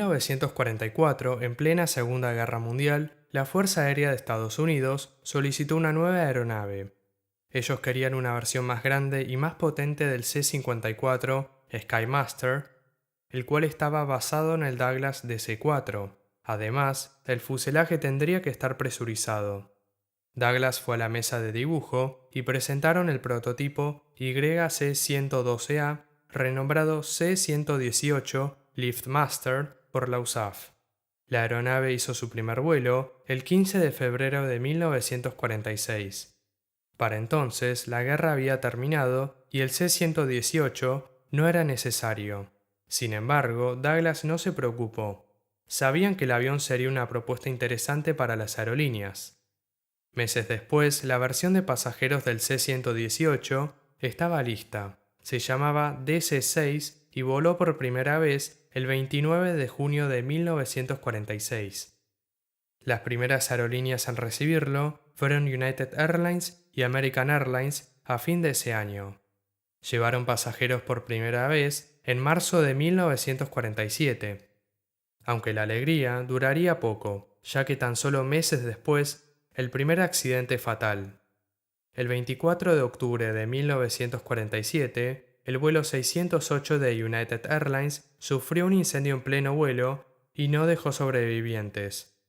1944, en plena Segunda Guerra Mundial, la Fuerza Aérea de Estados Unidos solicitó una nueva aeronave. Ellos querían una versión más grande y más potente del C-54 Skymaster, el cual estaba basado en el Douglas DC-4. Además, el fuselaje tendría que estar presurizado. Douglas fue a la mesa de dibujo y presentaron el prototipo YC-112A, renombrado C-118 Liftmaster por la USAF. La aeronave hizo su primer vuelo el 15 de febrero de 1946. Para entonces, la guerra había terminado y el C-118 no era necesario. Sin embargo, Douglas no se preocupó. Sabían que el avión sería una propuesta interesante para las aerolíneas. Meses después, la versión de pasajeros del C-118 estaba lista. Se llamaba DC-6 y voló por primera vez el 29 de junio de 1946. Las primeras aerolíneas en recibirlo fueron United Airlines y American Airlines a fin de ese año. Llevaron pasajeros por primera vez en marzo de 1947. Aunque la alegría duraría poco, ya que tan solo meses después el primer accidente fatal. El 24 de octubre de 1947, el vuelo 608 de United Airlines sufrió un incendio en pleno vuelo y no dejó sobrevivientes.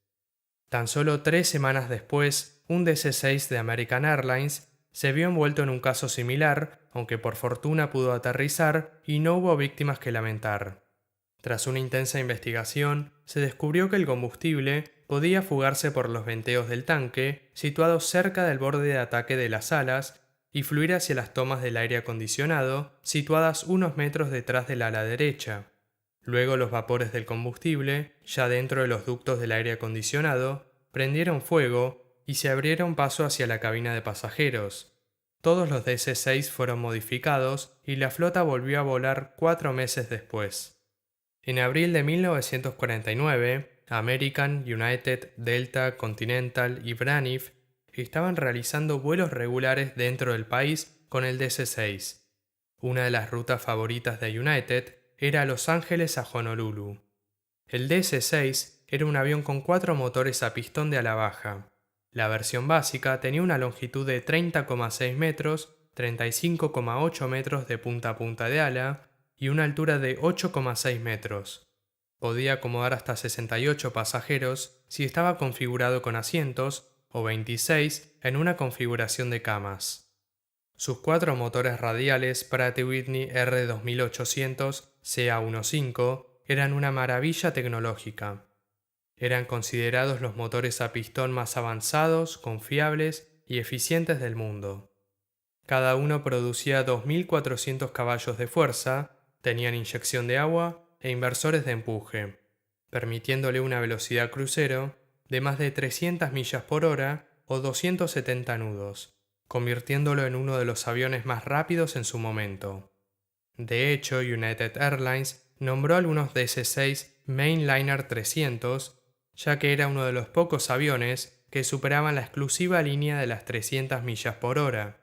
Tan solo 3 semanas después, un DC-6 de American Airlines se vio envuelto en un caso similar, aunque por fortuna pudo aterrizar y no hubo víctimas que lamentar. Tras una intensa investigación, se descubrió que el combustible podía fugarse por los venteos del tanque, situados cerca del borde de ataque de las alas, y fluir hacia las tomas del aire acondicionado, situadas unos metros detrás del ala derecha. Luego los vapores del combustible, ya dentro de los ductos del aire acondicionado, prendieron fuego y se abrieron paso hacia la cabina de pasajeros. Todos los DC-6 fueron modificados y la flota volvió a volar 4 meses después. En abril de 1949, American, United, Delta, Continental y Braniff estaban realizando vuelos regulares dentro del país con el DC-6. Una de las rutas favoritas de United era Los Ángeles a Honolulu. El DC-6 era un avión con 4 motores a pistón de ala baja. La versión básica tenía una longitud de 30,6 metros, 35,8 metros de punta a punta de ala, y una altura de 8,6 metros. Podía acomodar hasta 68 pasajeros si estaba configurado con asientos, o 26 en una configuración de camas. Sus 4 motores radiales Pratt & Whitney R2800 CA15 eran una maravilla tecnológica. Eran considerados los motores a pistón más avanzados, confiables y eficientes del mundo. Cada uno producía 2.400 caballos de fuerza, tenían inyección de agua e inversores de empuje, permitiéndole una velocidad crucero de más de 300 millas por hora o 270 nudos, convirtiéndolo en uno de los aviones más rápidos en su momento. De hecho, United Airlines nombró algunos DC-6 Mainliner 300, ya que era uno de los pocos aviones que superaban la exclusiva línea de las 300 millas por hora.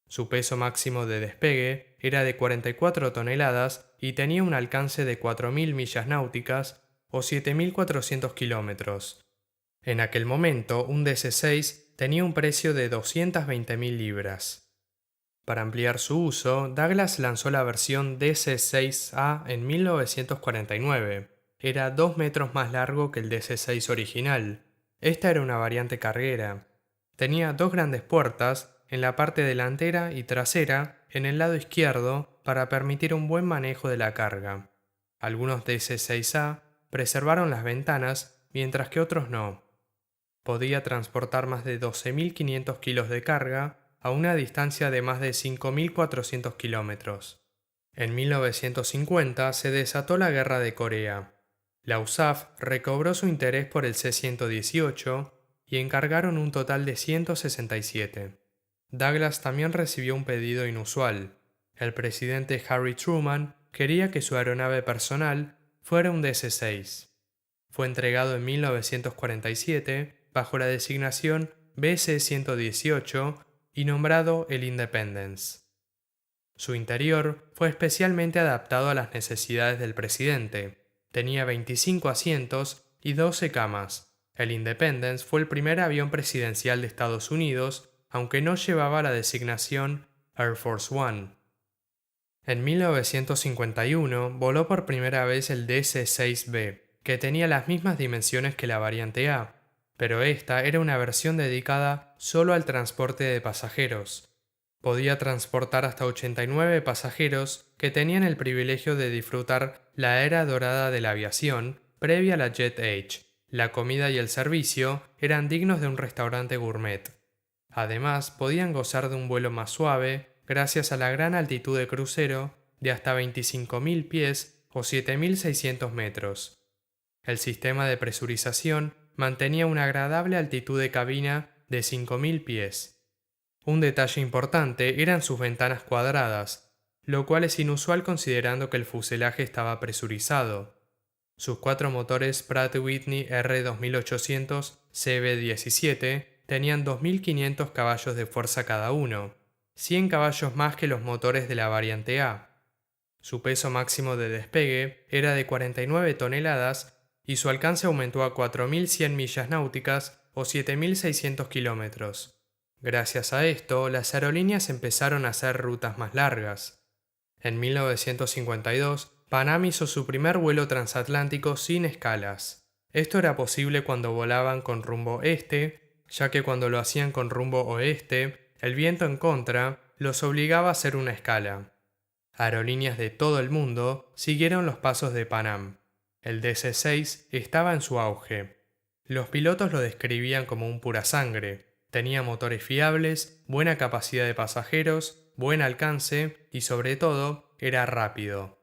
Su peso máximo de despegue era de 44 toneladas y tenía un alcance de 4.000 millas náuticas o 7.400 kilómetros. En aquel momento, un DC-6 tenía un precio de 220.000 libras. Para ampliar su uso, Douglas lanzó la versión DC-6A en 1949. Era 2 metros más largo que el DC-6 original. Esta era una variante carguera. Tenía 2 grandes puertas en la parte delantera y trasera en el lado izquierdo para permitir un buen manejo de la carga. Algunos DC-6A preservaron las ventanas, mientras que otros no. Podía transportar más de 12.500 kilos de carga a una distancia de más de 5.400 kilómetros. En 1950 se desató la Guerra de Corea. La USAF recobró su interés por el C-118 y encargaron un total de 167. Douglas también recibió un pedido inusual. El presidente Harry Truman quería que su aeronave personal fuera un DC-6. Fue entregado en 1947 bajo la designación BC-118 y nombrado el Independence. Su interior fue especialmente adaptado a las necesidades del presidente. Tenía 25 asientos y 12 camas. El Independence fue el primer avión presidencial de Estados Unidos, aunque no llevaba la designación Air Force One. En 1951 voló por primera vez el DC-6B, que tenía las mismas dimensiones que la variante A, pero esta era una versión dedicada solo al transporte de pasajeros. Podía transportar hasta 89 pasajeros que tenían el privilegio de disfrutar la era dorada de la aviación previa a la Jet Age. La comida y el servicio eran dignos de un restaurante gourmet. Además, podían gozar de un vuelo más suave gracias a la gran altitud de crucero de hasta 25.000 pies o 7.600 metros. El sistema de presurización mantenía una agradable altitud de cabina de 5.000 pies. Un detalle importante eran sus ventanas cuadradas, lo cual es inusual considerando que el fuselaje estaba presurizado. Sus 4 motores Pratt & Whitney R2800 CB17 tenían 2.500 caballos de fuerza cada uno, 100 caballos más que los motores de la variante A. Su peso máximo de despegue era de 49 toneladas y su alcance aumentó a 4.100 millas náuticas o 7.600 kilómetros. Gracias a esto, las aerolíneas empezaron a hacer rutas más largas. En 1952, Pan Am hizo su primer vuelo transatlántico sin escalas. Esto era posible cuando volaban con rumbo este, ya que cuando lo hacían con rumbo oeste, el viento en contra los obligaba a hacer una escala. Aerolíneas de todo el mundo siguieron los pasos de Pan Am. El DC-6 estaba en su auge. Los pilotos lo describían como un pura sangre. Tenía motores fiables, buena capacidad de pasajeros, buen alcance y sobre todo era rápido.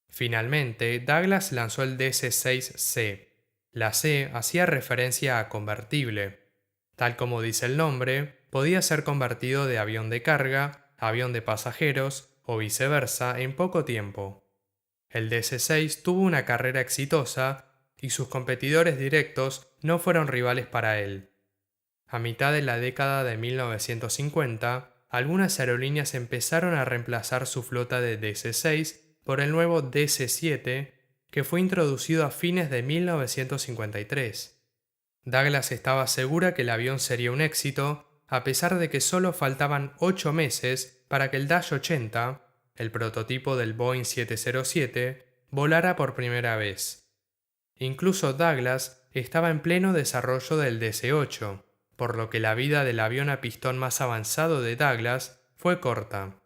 Finalmente, Douglas lanzó el DC-6C. La C hacía referencia a convertible. Tal como dice el nombre, podía ser convertido de avión de carga, avión de pasajeros o viceversa en poco tiempo. El DC-6 tuvo una carrera exitosa y sus competidores directos no fueron rivales para él. A mitad de la década de 1950, algunas aerolíneas empezaron a reemplazar su flota de DC-6 por el nuevo DC-7, que fue introducido a fines de 1953. Douglas estaba segura que el avión sería un éxito, a pesar de que solo faltaban 8 meses para que el Dash 80, el prototipo del Boeing 707, volara por primera vez. Incluso Douglas estaba en pleno desarrollo del DC-8, por lo que la vida del avión a pistón más avanzado de Douglas fue corta.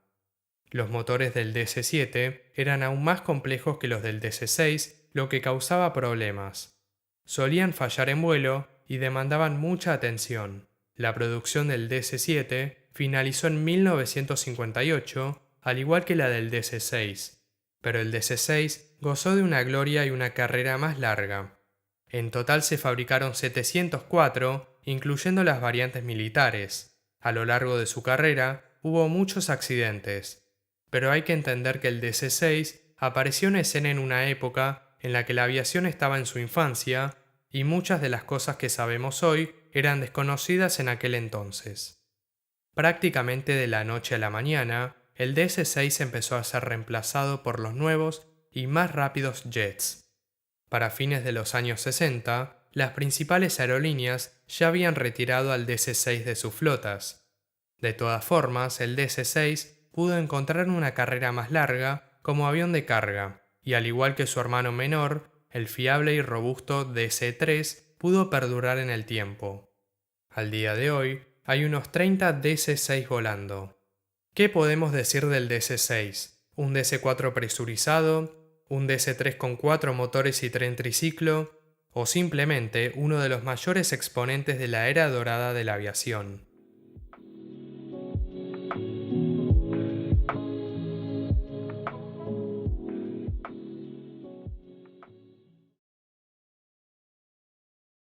Los motores del DC-7 eran aún más complejos que los del DC-6, lo que causaba problemas. Solían fallar en vuelo y demandaban mucha atención. La producción del DC-7 finalizó en 1958, al igual que la del DC-6, pero el DC-6 gozó de una gloria y una carrera más larga. En total se fabricaron 704, incluyendo las variantes militares. A lo largo de su carrera hubo muchos accidentes, pero hay que entender que el DC-6 apareció en escena en una época en la que la aviación estaba en su infancia y muchas de las cosas que sabemos hoy eran desconocidas en aquel entonces. Prácticamente de la noche a la mañana, el DC-6 empezó a ser reemplazado por los nuevos y más rápidos jets. Para fines de los años 60, las principales aerolíneas ya habían retirado al DC-6 de sus flotas. De todas formas, el DC-6 pudo encontrar una carrera más larga como avión de carga, y al igual que su hermano menor, el fiable y robusto DC-3 pudo perdurar en el tiempo. Al día de hoy, hay unos 30 DC-6 volando. ¿Qué podemos decir del DC-6? ¿Un DC-4 presurizado? ¿Un DC-3 con 4 motores y tren triciclo? ¿O simplemente uno de los mayores exponentes de la era dorada de la aviación?